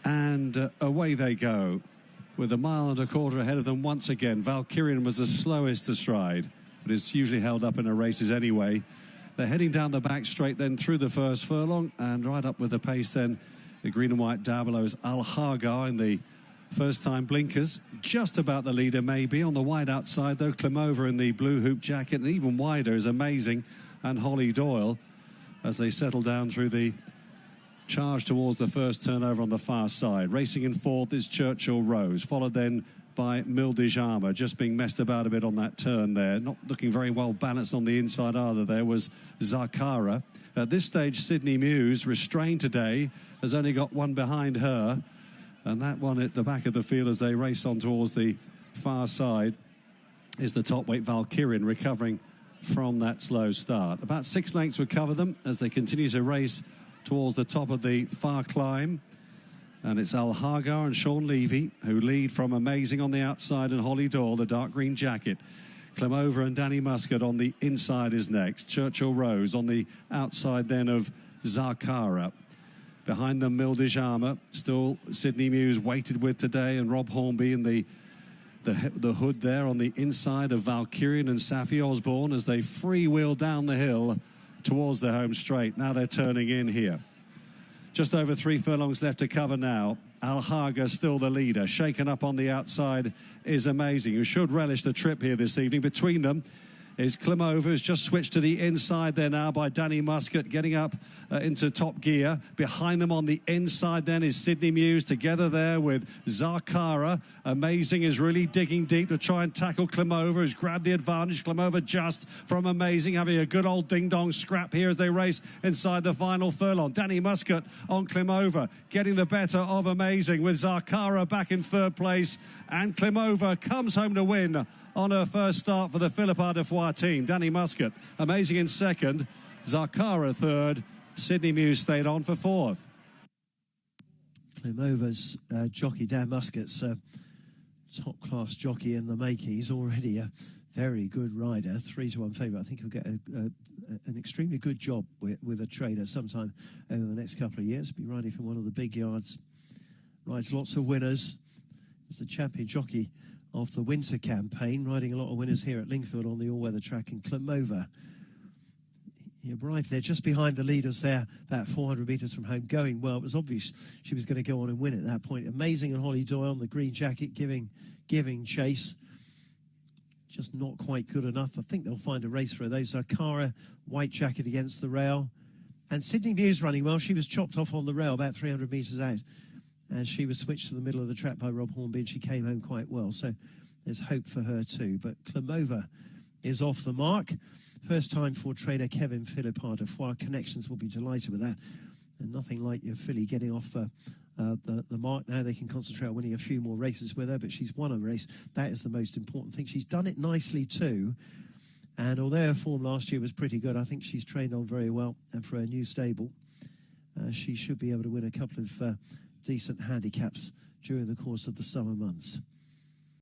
And away they go, with a mile and a quarter ahead of them once again. Valkyrian was the slowest to stride, but is usually held up in her races anyway. They're heading down the back straight then through the first furlong, and right up with the pace then, the green and white Dabelo's Al Hagar in the first-time blinkers. Just about the leader maybe. On the wide outside though, Klimova in the blue hoop jacket, and even wider is Amazing and Holly Doyle as they settle down through the charge towards the first turnover on the far side. Racing in fourth is Churchill Rose, followed then by Mildijama, just being messed about a bit on that turn there. Not looking very well balanced on the inside either. There was Zakara. At this stage, Sydney Muse, restrained today, has only got one behind her. And that one at the back of the field as they race on towards the far side is the top weight Valkyrian, recovering from that slow start. About 6 lengths would cover them as they continue to race towards the top of the far climb. And it's Al Hagar and Sean Levy who lead from Amazing on the outside, and Holly Doyle, the dark green jacket. Klimova and Danny Muscutt on the inside is next. Churchill Rose on the outside then of Zakara. Behind them, Mildijama, still Sydney Muse weighted with today, and Rob Hornby in the hood there on the inside of Valkyrian and Safi Osborne as they freewheel down the hill towards their home straight. Now they're turning in here. Just over 3 furlongs left to cover now. Al Hagar still the leader. Shaken up on the outside is Amazing, who should relish the trip here this evening. Between them is Klimova, who's just switched to the inside there now by Danny Muscutt, getting up into top gear. Behind them on the inside then is Sydney Muse, together there with Zakara. Amazing is really digging deep to try and tackle Klimova, who's grabbed the advantage. Klimova just from Amazing, having a good old ding-dong scrap here as they race inside the final furlong. Danny Muscutt on Klimova, getting the better of Amazing, with Zakara back in third place. And Klimova comes home to win on her first start for the Philippart de Foix team. Danny Muscutt, Amazing in second, Zakara third, Sydney Muse stayed on for fourth. Klimova's jockey, Dan Muscutt's top-class jockey in the making. He's already a very good rider, 3-1 favourite. I think he'll get an extremely good job with a trainer sometime over the next couple of years. Be riding from one of the big yards, rides lots of winners. He's the champion jockey of the winter campaign, riding a lot of winners here at Lingfield on the all-weather track. And Klimova, he arrived there just behind the leaders there, about 400 metres from home, going well. It was obvious she was going to go on and win at that point. Amazing and Holly Doyle on the green jacket, giving chase. Just not quite good enough. I think they'll find a race for her, though. Zakara, white jacket against the rail. And Sydney Muse running well. She was chopped off on the rail about 300 metres out, and she was switched to the middle of the track by Rob Hornby, and she came home quite well. So there's hope for her too. But Klimova is off the mark. First time for trainer Kevin Philippart de Foix. Connections will be delighted with that. And nothing like your filly getting off the mark. Now they can concentrate on winning a few more races with her, but she's won a race. That is the most important thing. She's done it nicely too. And although her form last year was pretty good, I think she's trained on very well. And for her new stable, she should be able to win a couple of decent handicaps during the course of the summer months.